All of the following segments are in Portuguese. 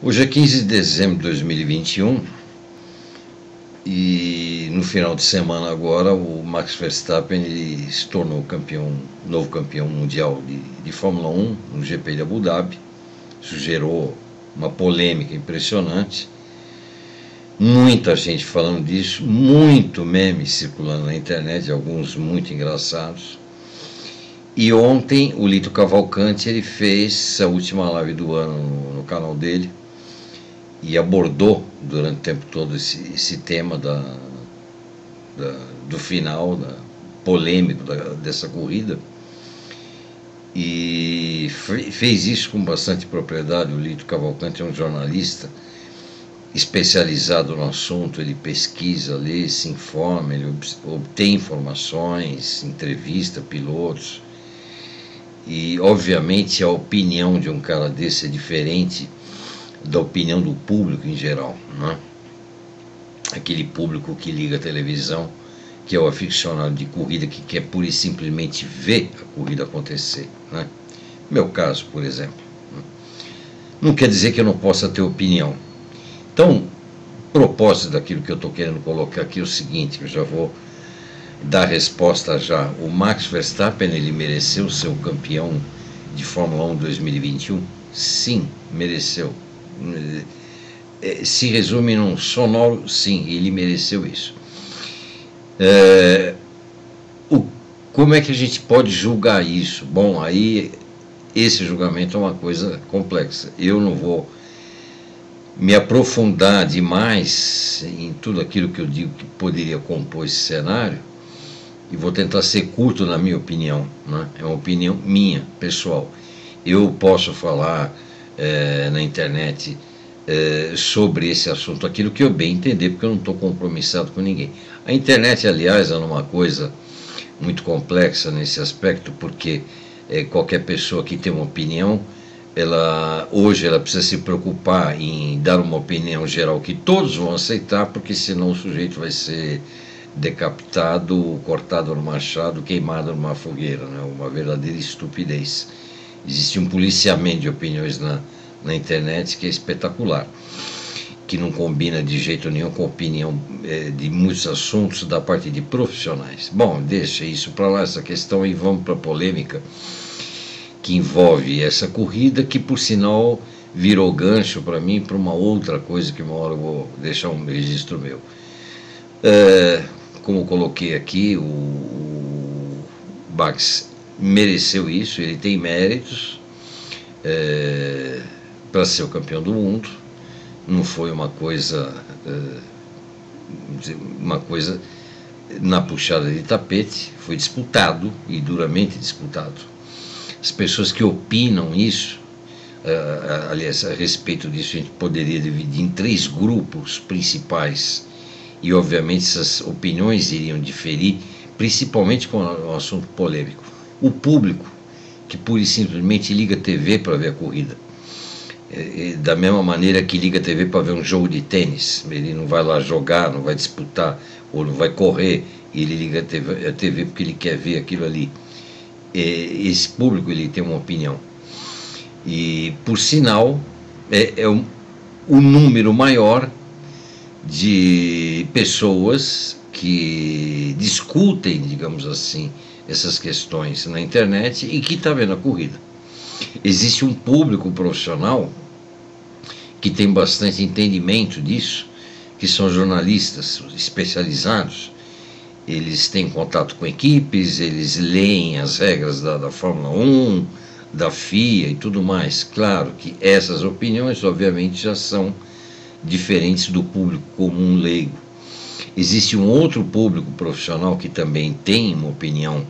Hoje é 15 de dezembro de 2021 e no final de semana agora o Max Verstappen ele se tornou novo campeão mundial de Fórmula 1 no GP de Abu Dhabi. Isso gerou uma polêmica impressionante, muita gente falando disso, muito meme circulando na internet, alguns muito engraçados. E ontem o Lito Cavalcanti ele fez a última live do ano no canal dele e abordou durante o tempo todo esse tema do final, polêmico dessa corrida, e fez isso com bastante propriedade. O Lito Cavalcanti é um jornalista especializado no assunto, ele pesquisa, lê, se informa, ele obtém informações, entrevista pilotos, e obviamente a opinião de um cara desse é diferente da opinião do público em geral, né? Aquele público que liga a televisão, que é o aficionado de corrida, que quer pura e simplesmente ver a corrida acontecer, né? Meu caso, por exemplo, né? Não quer dizer que eu não possa ter opinião. Então, o propósito daquilo que eu estou querendo colocar aqui é o seguinte, que eu já vou dar a resposta já. O Max Verstappen, ele mereceu ser o campeão de Fórmula 1 2021? Sim, mereceu. Se resume num sonoro sim, ele mereceu isso. Como é que a gente pode julgar isso? Bom, aí esse julgamento é uma coisa complexa. Eu não vou me aprofundar demais em tudo aquilo que eu digo que poderia compor esse cenário, e vou tentar ser curto na minha opinião, né? É uma opinião minha, pessoal. Eu posso falar na internet sobre esse assunto, aquilo que eu bem entender, porque eu não estou compromissado com ninguém. A internet, aliás, é uma coisa muito complexa nesse aspecto, porque qualquer pessoa que tem uma opinião, hoje ela precisa se preocupar em dar uma opinião geral que todos vão aceitar, porque senão o sujeito vai ser decapitado, cortado no machado, queimado numa fogueira, né? Uma verdadeira estupidez. Existe um policiamento de opiniões na internet que é espetacular, que não combina de jeito nenhum com a opinião de muitos assuntos da parte de profissionais. Bom, deixa isso para lá, essa questão, e vamos para a polêmica que envolve essa corrida, que por sinal virou gancho para mim para uma outra coisa que uma hora eu vou deixar um registro meu. Como eu coloquei aqui, o Max mereceu isso, ele tem méritos para ser o campeão do mundo. Não foi uma coisa na puxada de tapete, foi disputado, e duramente disputado. As pessoas que opinam isso, aliás, a respeito disso a gente poderia dividir em 3 grupos principais, e obviamente essas opiniões iriam diferir, principalmente com um assunto polêmico. O público, que pura e simplesmente liga a TV para ver a corrida, da mesma maneira que liga a TV para ver um jogo de tênis. Ele não vai lá jogar, não vai disputar, ou não vai correr, e ele liga a TV porque ele quer ver aquilo ali. Esse público, ele tem uma opinião, e por sinal o número maior de pessoas que discutem, digamos assim, essas questões na internet e que está vendo a corrida. Existe um público profissional que tem bastante entendimento disso, que são jornalistas especializados. Eles têm contato com equipes, eles leem as regras da Fórmula 1, da FIA e tudo mais. Claro que essas opiniões, obviamente, já são diferentes do público comum leigo. Existe um outro público profissional que também tem uma opinião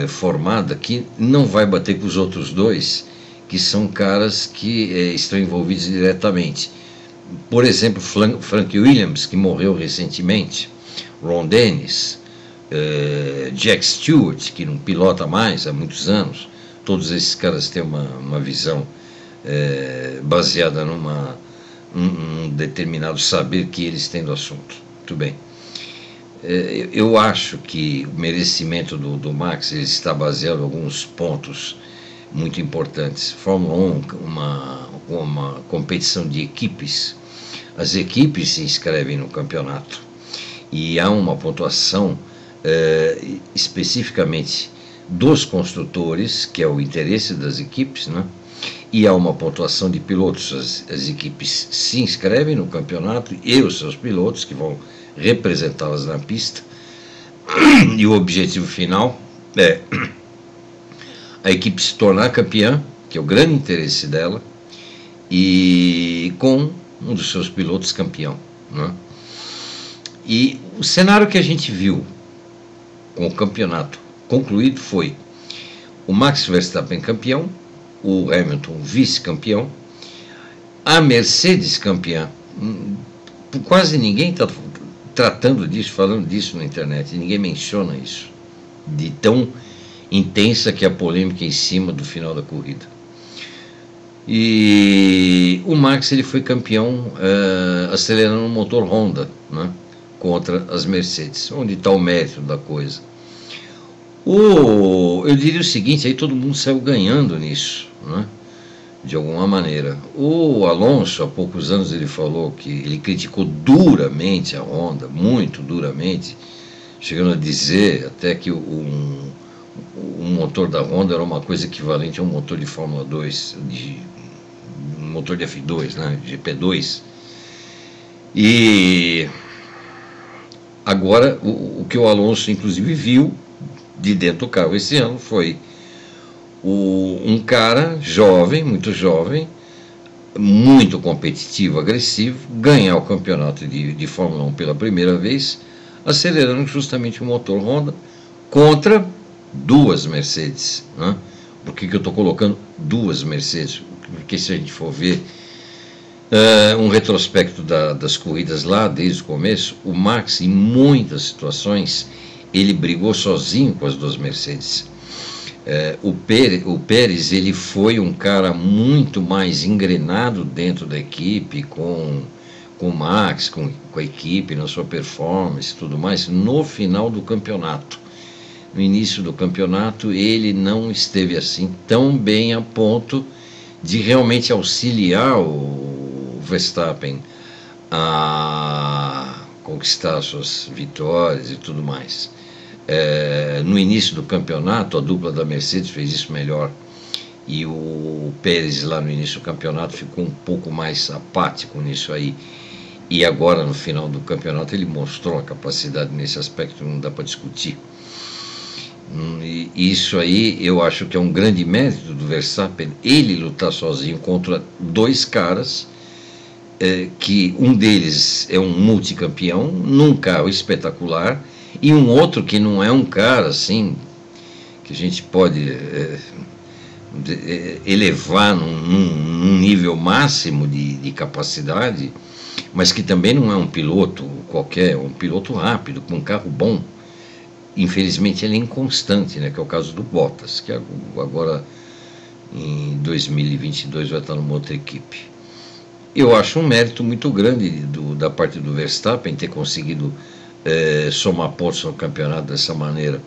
formada, que não vai bater com os outros dois, que são caras que estão envolvidos diretamente. Por exemplo, Frank Williams, que morreu recentemente, Ron Dennis, Jack Stewart, que não pilota mais há muitos anos. Todos esses caras têm uma visão baseada num determinado saber que eles têm do assunto. Muito bem. Eu acho que o merecimento do Max ele está baseado em alguns pontos muito importantes. Fórmula 1, uma uma competição de equipes. As equipes se inscrevem no campeonato e há uma pontuação especificamente dos construtores, que é o interesse das equipes, né? E há uma pontuação de pilotos. As equipes se inscrevem no campeonato e os seus pilotos, que vão representá-las na pista, e o objetivo final é a equipe se tornar campeã, que é o grande interesse dela, e com um dos seus pilotos campeão, né? E o cenário que a gente viu com o campeonato concluído foi o Max Verstappen campeão, o Hamilton vice-campeão, a Mercedes campeã. Quase ninguém está tratando disso, falando disso na internet, ninguém menciona isso, de tão intensa que é a polêmica em cima do final da corrida. E o Max, ele foi campeão acelerando o motor Honda, né, contra as Mercedes. Onde está o mérito da coisa? Eu diria o seguinte, aí todo mundo saiu ganhando nisso, né, de alguma maneira. O Alonso, há poucos anos, ele falou que ele criticou duramente a Honda, muito duramente, chegando a dizer até que o motor da Honda era uma coisa equivalente a um motor de Fórmula 2, um motor de F2, né, GP2. E agora o que o Alonso inclusive viu de dentro do carro esse ano foi um cara jovem, muito competitivo, agressivo, ganhar o campeonato de Fórmula 1 pela primeira vez, acelerando justamente o motor Honda contra duas Mercedes, né? Por que eu estou colocando duas Mercedes? Porque se a gente for ver um retrospecto das corridas lá desde o começo, o Max, em muitas situações, ele brigou sozinho com as duas Mercedes. O Pérez, ele foi um cara muito mais engrenado dentro da equipe, com o Max, com a equipe, na sua performance e tudo mais, no final do campeonato. No início do campeonato, ele não esteve assim tão bem a ponto de realmente auxiliar o Verstappen a conquistar suas vitórias e tudo mais. No início do campeonato, a dupla da Mercedes fez isso melhor, e o Pérez lá no início do campeonato ficou um pouco mais apático nisso aí, e agora no final do campeonato ele mostrou a capacidade nesse aspecto, não dá para discutir. E isso aí eu acho que é um grande mérito do Verstappen, ele lutar sozinho contra dois caras, que um deles é um multicampeão num carro espetacular, e um outro que não é um cara assim que a gente pode elevar num nível máximo de capacidade, mas que também não é um piloto qualquer, um piloto rápido, com um carro bom. Infelizmente ele é inconstante, né, que é o caso do Bottas, que agora em 2022 vai estar numa outra equipe. Eu acho um mérito muito grande da parte do Verstappen ter conseguido somar pontos no campeonato dessa maneira.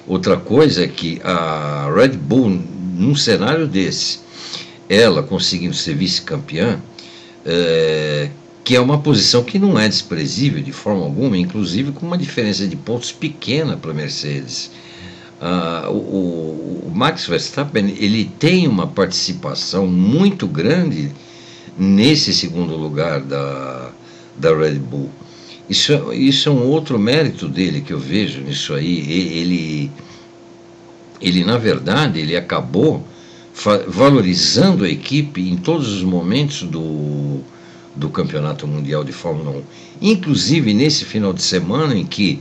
Outra coisa é que a Red Bull, num cenário desse, ela conseguindo ser vice-campeã, que é uma posição que não é desprezível de forma alguma, inclusive com uma diferença de pontos pequena para a Mercedes. O Max Verstappen, ele tem uma participação muito grande nesse segundo lugar da Red Bull. Isso é um outro mérito dele que eu vejo nisso aí. Ele na verdade, ele acabou valorizando a equipe em todos os momentos do Campeonato Mundial de Fórmula 1. Inclusive nesse final de semana em que,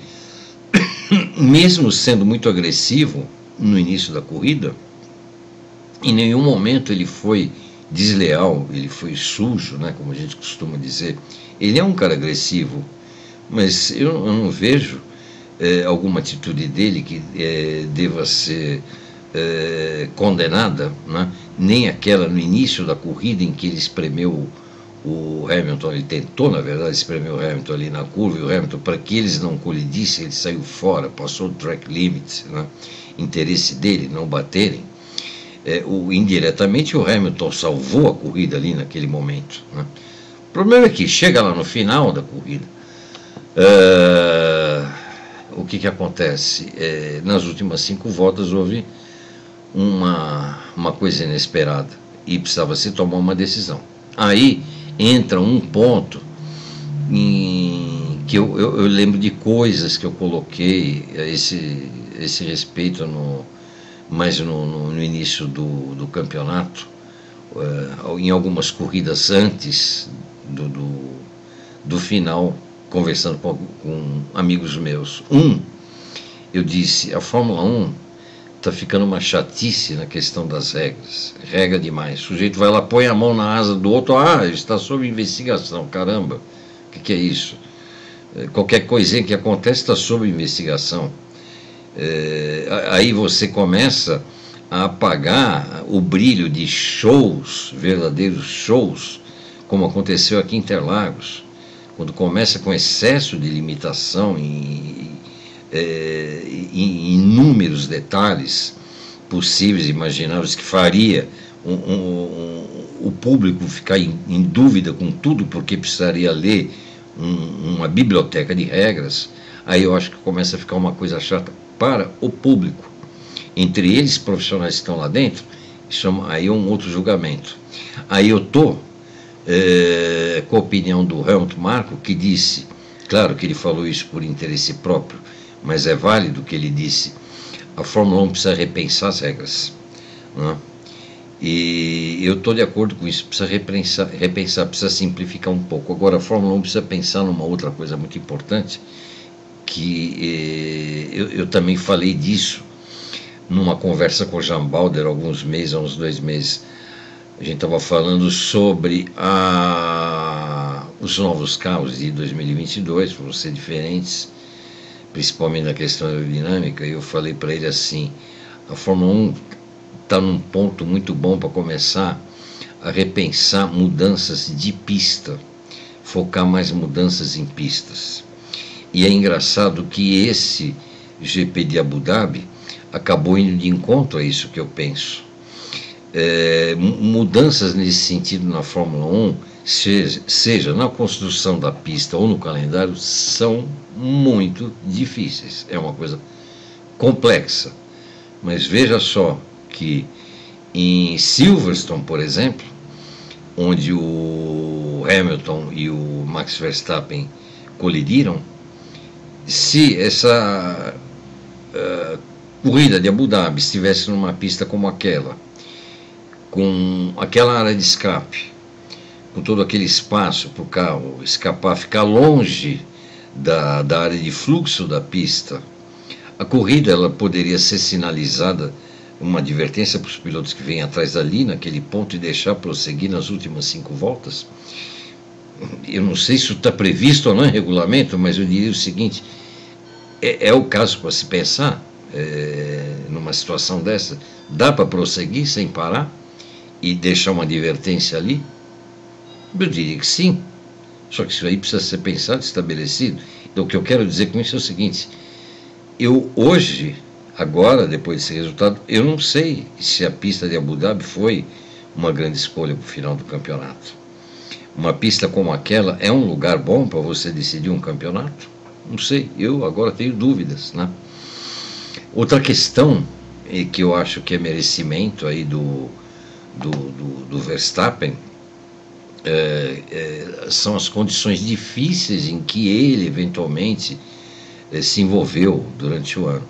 mesmo sendo muito agressivo no início da corrida, em nenhum momento ele foi desleal, ele foi sujo, né, como a gente costuma dizer. Ele é um cara agressivo, mas eu não vejo alguma atitude dele que deva ser condenada, né? Nem aquela no início da corrida em que ele espremeu o Hamilton, ele tentou na verdade espremer o Hamilton ali na curva, e o Hamilton, para que eles não colidissem, ele saiu fora, passou o track limit, né? Interesse dele não baterem. indiretamente o Hamilton salvou a corrida ali naquele momento, né? O problema é que chega lá no final da corrida, o que acontece? Nas últimas 5 voltas houve uma coisa inesperada e precisava se tomar uma decisão. Aí entra um ponto em que eu lembro de coisas que eu coloquei a esse respeito mais no início do campeonato, em algumas corridas antes do final, conversando com amigos meus. Eu disse, a Fórmula 1 está ficando uma chatice na questão das regras, regra demais. O sujeito vai lá, põe a mão na asa do outro, está sob investigação, caramba, o que é isso? Qualquer coisinha que acontece está sob investigação. Aí você começa a apagar o brilho de shows, verdadeiros shows, como aconteceu aqui em Interlagos, quando começa com excesso de limitação em inúmeros detalhes possíveis e imagináveis que faria o público ficar em dúvida com tudo, porque precisaria ler uma biblioteca de regras. Aí eu acho que começa a ficar uma coisa chata para o público. Entre eles, profissionais que estão lá dentro, aí é um outro julgamento. Aí eu estou com a opinião do Helmut Marko, que disse, claro que ele falou isso por interesse próprio, mas é válido o que ele disse, a Fórmula 1 precisa repensar as regras, né? E eu estou de acordo com isso, precisa repensar, precisa simplificar um pouco. Agora a Fórmula 1 precisa pensar numa outra coisa muito importante, que eu também falei disso numa conversa com o Jean Balder há alguns meses, há uns 2 meses. A gente estava falando sobre os novos carros de 2022, vão ser diferentes, principalmente na questão aerodinâmica. E eu falei para ele assim, a Fórmula 1 está num ponto muito bom para começar a repensar mudanças de pista, focar mais mudanças em pistas. E é engraçado que esse GP de Abu Dhabi acabou indo de encontro a isso que eu penso. Mudanças nesse sentido na Fórmula 1, seja na construção da pista ou no calendário, são muito difíceis. É uma coisa complexa. Mas veja só que em Silverstone, por exemplo, onde o Hamilton e o Max Verstappen colidiram, se essa corrida de Abu Dhabi estivesse numa pista como aquela, com aquela área de escape, com todo aquele espaço para o carro escapar, ficar longe da área de fluxo da pista, a corrida ela poderia ser sinalizada, uma advertência para os pilotos que vêm atrás dali, naquele ponto, e deixar prosseguir nas últimas 5 voltas. Eu não sei se isso está previsto ou não em regulamento, mas eu diria o seguinte, é o caso para se pensar, numa situação dessa, dá para prosseguir sem parar e deixar uma advertência ali? Eu diria que sim, só que isso aí precisa ser pensado, estabelecido. Então o que eu quero dizer com isso é o seguinte, eu hoje, agora, depois desse resultado, eu não sei se a pista de Abu Dhabi foi uma grande escolha para o final do campeonato. Uma pista como aquela é um lugar bom para você decidir um campeonato? Não sei, eu agora tenho dúvidas, né? Outra questão que eu acho que é merecimento aí do Verstappen são as condições difíceis em que ele eventualmente se envolveu durante o ano.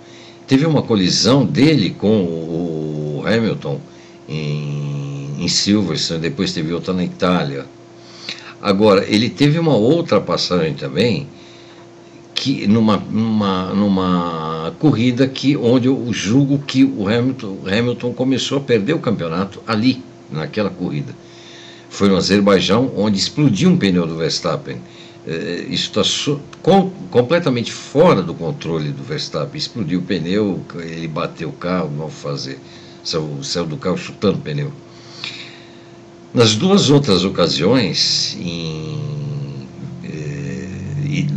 Teve uma colisão dele com o Hamilton em Silverstone, depois teve outra na Itália. Agora, ele teve uma outra passagem também, que numa corrida onde eu julgo que o Hamilton começou a perder o campeonato ali, naquela corrida. Foi no Azerbaijão, onde explodiu um pneu do Verstappen. Isso está completamente fora do controle do Verstappen. Explodiu o pneu, ele bateu o carro, não fazer. Saiu do carro chutando o pneu. Nas 2 outras ocasiões,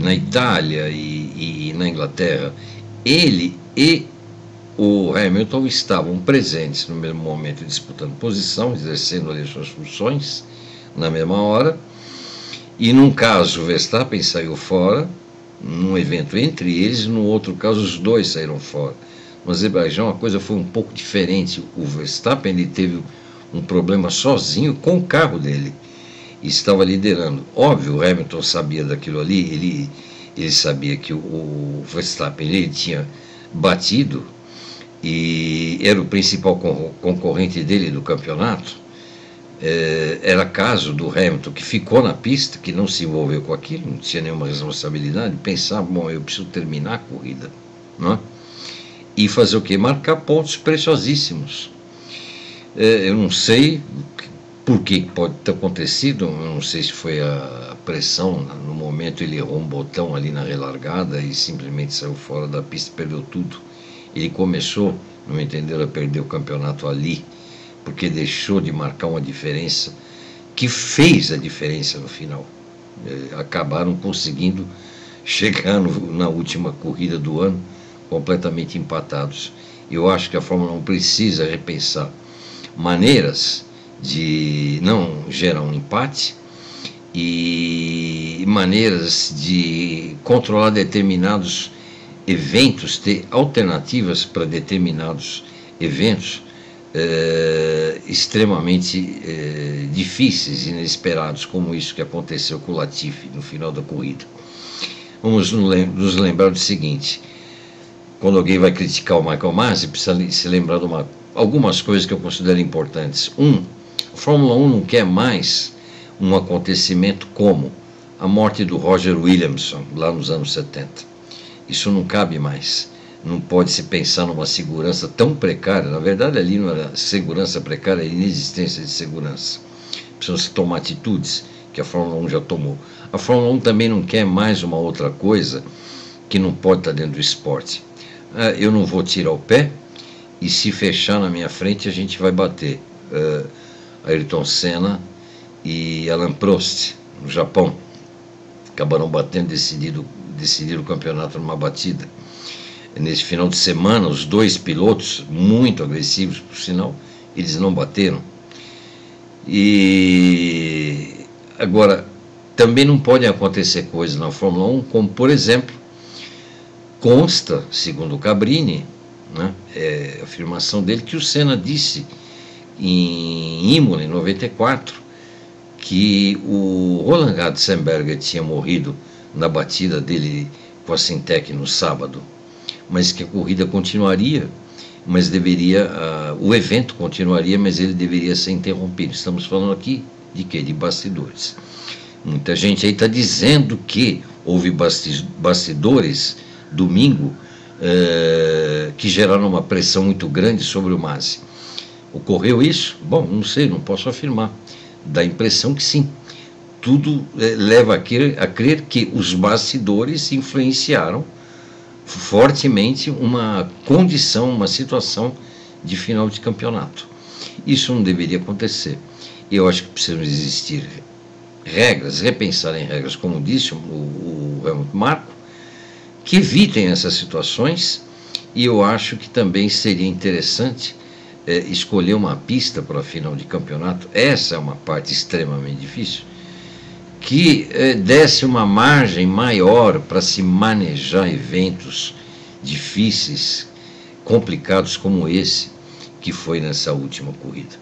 na Itália e na Inglaterra, ele e o Hamilton estavam presentes no mesmo momento, disputando posição, exercendo ali suas funções na mesma hora, e num caso o Verstappen saiu fora, num evento entre eles, e no outro caso os dois saíram fora. No Azerbaijão a coisa foi um pouco diferente. O Verstappen ele teve um problema sozinho com o carro dele, e estava liderando. Óbvio, o Hamilton sabia daquilo ali, ele sabia que o Verstappen ele tinha batido e era o principal concorrente dele do campeonato. Era caso do Hamilton, que ficou na pista, que não se envolveu com aquilo, não tinha nenhuma responsabilidade, pensava, bom, eu preciso terminar a corrida, não é? E fazer o quê? Marcar pontos preciosíssimos. Eu não sei por que pode ter acontecido, eu não sei se foi a pressão, no momento ele errou um botão ali na relargada e simplesmente saiu fora da pista, perdeu tudo. Ele começou, não entenderam, a perder o campeonato ali, porque deixou de marcar uma diferença que fez a diferença no final. Acabaram conseguindo chegar na última corrida do ano completamente empatados. Eu acho que a Fórmula 1 precisa repensar maneiras de não gerar um empate e maneiras de controlar determinados eventos, ter alternativas para determinados eventos extremamente difíceis, inesperados, como isso que aconteceu com o Latifi no final da corrida. Vamos nos lembrar do seguinte: quando alguém vai criticar o Michael Masi, precisa se lembrar de algumas coisas que eu considero importantes. A Fórmula 1 não quer mais um acontecimento como a morte do Roger Williamson, lá nos anos 70. Isso não cabe mais. Não pode se pensar numa segurança tão precária. Na verdade, ali não era segurança precária, era inexistência de segurança. Precisam se tomar atitudes que a Fórmula 1 já tomou. A Fórmula 1 também não quer mais uma outra coisa que não pode estar dentro do esporte. Eu não vou tirar o pé, e se fechar na minha frente a gente vai bater. Ayrton Senna e Alain Prost, no Japão, acabaram batendo, decidiram o campeonato numa batida. Nesse final de semana, os dois pilotos, muito agressivos por sinal, eles não bateram. E agora, também não podem acontecer coisas na Fórmula 1, como por exemplo, consta, segundo o Cabrini, né, a afirmação dele, que o Senna disse em Imola, em 94, que o Roland Ratzenberger tinha morrido na batida dele com a Syntec no sábado, mas que a corrida continuaria, mas o evento continuaria, mas ele deveria ser interrompido. Estamos falando aqui de quê? De bastidores. Muita gente aí está dizendo que houve bastidores domingo que geraram uma pressão muito grande sobre o Masi. Ocorreu isso? Bom, não sei, não posso afirmar. Dá a impressão que sim. Tudo leva a crer que os bastidores influenciaram fortemente uma condição, uma situação de final de campeonato. Isso não deveria acontecer. Eu acho que precisam existir regras, repensar em regras, como disse o Helmut Marko, que evitem essas situações, e eu acho que também seria interessante escolher uma pista para a final de campeonato. Essa é uma parte extremamente difícil, que desse uma margem maior para se manejar eventos difíceis, complicados como esse que foi nessa última corrida.